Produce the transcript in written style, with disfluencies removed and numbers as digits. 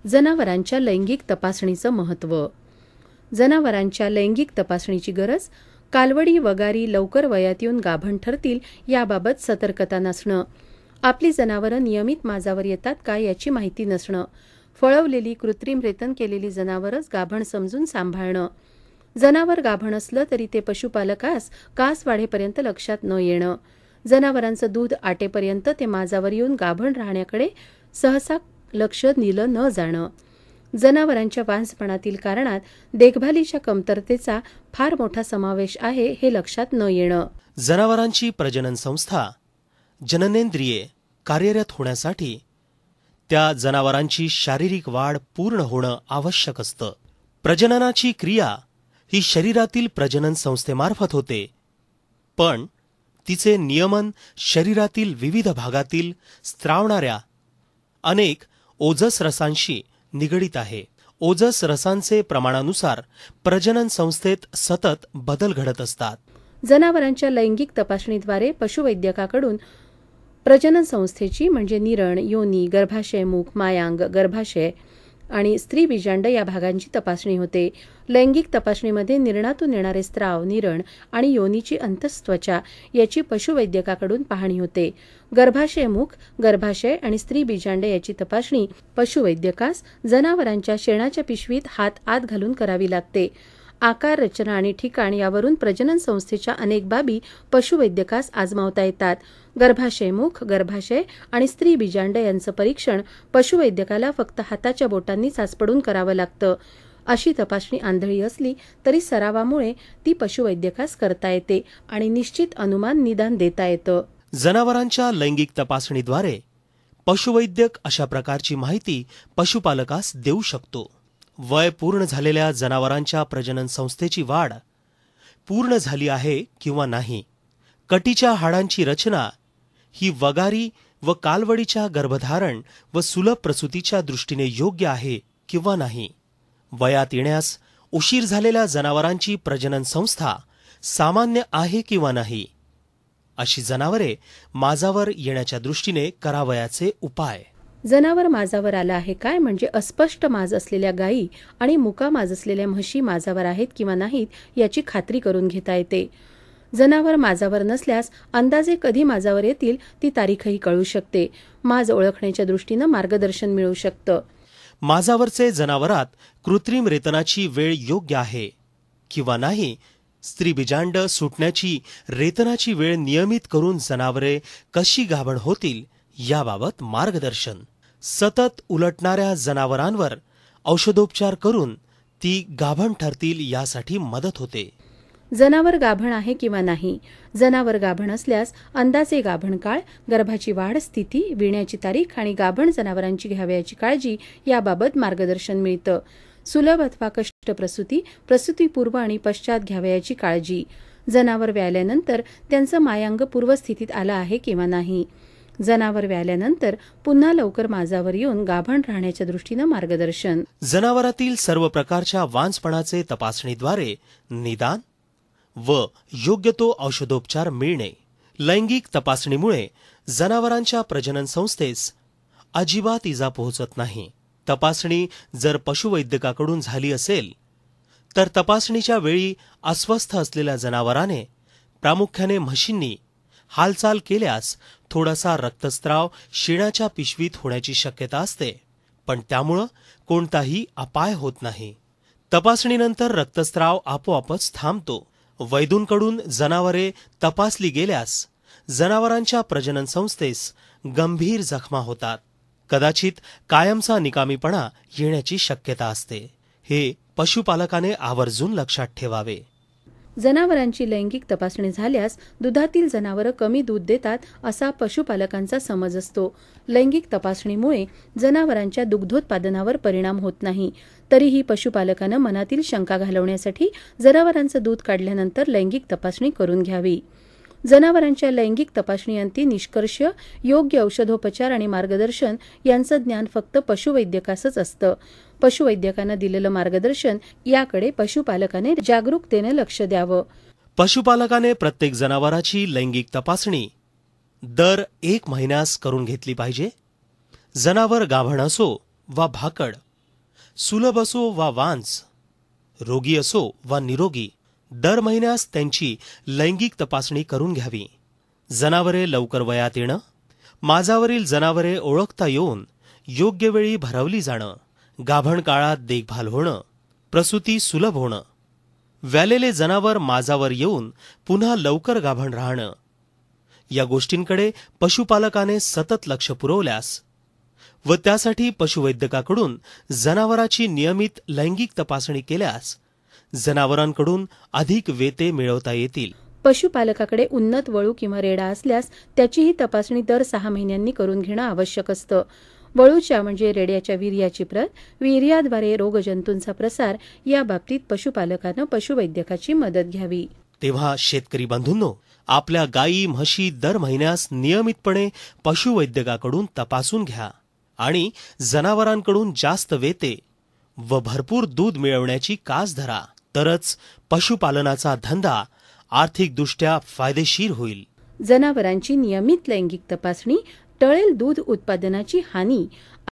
जनावरांच्या लैंगिक तपासणीचं महत्त्व. जनावरांच्या लैंगिक तपासणीची गरज. कालवडी वगारी लवकर वयात येऊन गाभण ठरतील याबाबत सतर्कता नसणं. आपली जनावरं नियमित माझावर येतात का याची माहिती नसणं. फळवलेली कृत्रिम रेतन केलेली जनावरच गाभण समजून सांभाळणं. जनावर गाभण असलं तरी ते पशुपालकास कास वाढेपर्यंत लक्षात न येणं. जनावरांचं दूध आटेपर्यंत ते माझावर येऊन गाभण राहण्याकडे सहसा लक्ष दिलं न जाणं. जनावरांच्या वांझपणातील कारणात देखभालीच्या कमतरतेचा फार मोठा समावेश आहे हे लक्षात न येणं. जनावरांची प्रजनन संस्था जननेंद्रिये कार्यरत होण्यासाठी त्या जनावरांची शारीरिक वाढ पूर्ण होणं आवश्यक असतं. प्रजननाची क्रिया ही शरीरातील प्रजनन संस्थेमार्फत होते, पण तिचे नियमन शरीरातील विविध भागातील स्त्रावणाऱ्या अनेक ओजस रसांशी निगडीत आहे. ओजस रसांचे प्रमाणानुसार प्रजनन संस्थेत सतत बदल घडत असतात. जनावरांच्या लैंगिक तपासणीद्वारे पशुवैद्यकाकडून प्रजनन संस्थेची म्हणजे निरण, योनी, गर्भाशय, मुख, मायांग, गर्भाशय आणि स्त्री बीजांड या भागांची तपासणी होते. लैंगिक तपासणीमध्ये निरणातून येणारे स्त्राव, निरण आणि योनीची अंतस्त्वचा याची पशुवैद्यकाकडून पाहणी होते. गर्भाशय, मुख, गर्भाशय आणि स्त्री बीजांड याची तपासणी पशुवैद्यकास जनावरांच्या शेणाच्या पिशवीत हात आत घालून करावी लागते. आकार, रचना आणि ठिकाण यावरून प्रजनन संस्थेच्या अनेक बाबी पशुवैद्यकास आजमावता येतात. गर्भाशय, मुख, गर्भाशय आणि स्त्री बीजांड यांचं परीक्षण पशुवैद्यकाला फक्त हाताच्या बोटांनी चाचपडून करावं लागतं. अशी तपासणी आंधळी असली तरी सरावामुळे ती पशुवैद्यकास करता येते आणि निश्चित अनुमान निदान देता येतं. जनावरांच्या लैंगिक तपासणीद्वारे पशुवैद्यक अशा प्रकारची माहिती पशुपालकास देऊ शकतो. वय पूर्ण झालेल्या जनावरांच्या प्रजनन संस्थेची वाढ पूर्ण झाली आहे किंवा नाही. कटीच्या हाडांची रचना ही वगारी व कालवडीच्या गर्भधारण व सुलभ प्रसूतीच्या दृष्टीने योग्य आहे किंवा नाही. वयात येण्यास उशीर झालेल्या जनावरांची प्रजनन संस्था सामान्य आहे किंवा नाही. अशी जनावरे माझावर येण्याच्या दृष्टीने करावयाचे उपाय. जनावर माझावर आलं आहे काय म्हणजे अस्पष्ट माज असलेल्या गायी आणि मुका माज असलेल्या म्हशी माझावर आहेत किंवा नाहीत याची खात्री करून घेता येते. जनावर माझावर नसल्यास अंदाजे कधी माझावर येतील ती तारीखही कळू शकते. माज ओळखण्याच्या दृष्टीनं मार्गदर्शन मिळू शकतं. माझावरचे जनावरात कृत्रिम रेतनाची वेळ योग्य आहे किंवा नाही, स्त्री बीजांड सुटण्याची रेतनाची वेळ नियमित करून जनावरे कशी गाभण होतील याबाबत मार्गदर्शन. सतत उलटणाऱ्या जनावरांवर औषधोपचार करून ती गाभण ठरतील यासाठी मदत होते. जनावर गाभण आहे किंवा नाही. जनावर गाभण असल्यास अंदाजे गाभण काळ, गर्भाची वाढ स्थिती, विण्याची तारीख आणि गाभण जनावरांची घ्यावयाची काळजी याबाबत मार्गदर्शन मिळतं. सुलभ अथवा कष्ट प्रसूती, प्रसूतीपूर्व आणि पश्चात घ्यावयाची काळजी. जनावर व्याल्यानंतर त्यांचं मायांग पूर्वस्थितीत आलं आहे किंवा नाही. जनावर व्याल्यानंतर पुन्हा लवकर माझावर येऊन गाभण राहण्याच्या दृष्टीनं मार्गदर्शन. जनावरातील सर्व प्रकारच्या वांझपणाचे तपासणीद्वारे निदान व योग्य तो औषधोपचार मिळणे. लैंगिक तपासणीमुळे जनावरांच्या प्रजनन संस्थेस अजिबात इजा पोहोचत नाही. तपासणी जर पशुवैद्यकाकडून झाली असेल तर तपासणीच्या वेळी अस्वस्थ असलेल्या जनावराने, प्रामुख्याने म्हशींनी हालचाल केल्यास थोडासा रक्तस्त्राव शेणाच्या पिशवीत होण्याची शक्यता असते, पण त्यामुळं कोणताही अपाय होत नाही. तपासणीनंतर रक्तस्त्राव आपोआपच थांबतो. वैद्यांकडून जनावरे तपासली गेल्यास जनावरांच्या प्रजनन संस्थेस गंभीर जखमा होतात. कदाचित कायमचा निकामीपणा येण्याची शक्यता असते. हे पशुपालकाने आवर्जून लक्षात ठेवावे. जनावरांची लैंगिक तपासणी झाल्यास दुधातील जनावरं कमी दूध देतात असा पशुपालकांचा समज असतो. लैंगिक तपासणीमुळे जनावरांच्या दुग्धोत्पादनावर परिणाम होत नाही. तरीही पशुपालकानं मनातील शंका घालवण्यासाठी जनावरांचं दूध काढल्यानंतर लैंगिक तपासणी करून घ्यावी. जनावरांच्या लैंगिक तपासणीअंती निष्कर्ष, योग्य औषधोपचार आणि मार्गदर्शन यांचं ज्ञान फक्त पशुवैद्यकासच असतं. पशुवैद्यकानं दिलेलं मार्गदर्शन याकडे पशुपालकाने जागरूकतेने लक्ष द्यावं. पशुपालकाने प्रत्येक जनावराची लैंगिक तपासणी दर 1 महिन्यास करून घेतली पाहिजे. जनावर गाभण असो वा भाकड सुलभ असो वा वांज, रोगी असो वा निरोगी, दर महिन्यास त्यांची लैंगिक तपासणी करून घ्यावी. जनावरे लवकर वयात येणं, माझावरील जनावरे ओळखता येऊन योग्य वेळी भरवली जाणं, गाभण काळात देखभाल होणं, प्रसूती सुलभ होणं, व्यालेले जनावर माझावर येऊन पुन्हा लवकर गाभण राहणं, या गोष्टींकडे पशुपालकाने सतत लक्ष पुरवल्यास व त्यासाठी पशुवैद्यकाकडून जनावराची नियमित लैंगिक तपासणी केल्यास जनावरांकडून अधिक वेते मिळवता येतील. पशुपालकाकडे उन्नत वळू किंवा रेडा असल्यास त्याचीही तपासणी दर 6 महिन्यांनी करून घेणं आवश्यक असतं. वळूच्या म्हणजे रेड्याच्या वीर्याची प्रत, वीर्याद्वारे रोगजंतूंचा प्रसार या बाबतीत पशुपालकानं पशुवैद्यकाची मदत घ्यावी. तेव्हा शेतकरी बंधूंनो, आपल्या गायी म्हशी दर महिन्यास नियमितपणे पशुवैद्यकाकडून तपासून घ्या आणि जनावरांकडून जास्त वेते व भरपूर दूध मिळवण्याची कास धरा. तरच पशुपालनाचा धंदा आर्थिकदृष्ट्या फायदेशीर होईल. जनावरांची नियमित लैंगिक तपासणी टळेल दूध उत्पादनाची हानी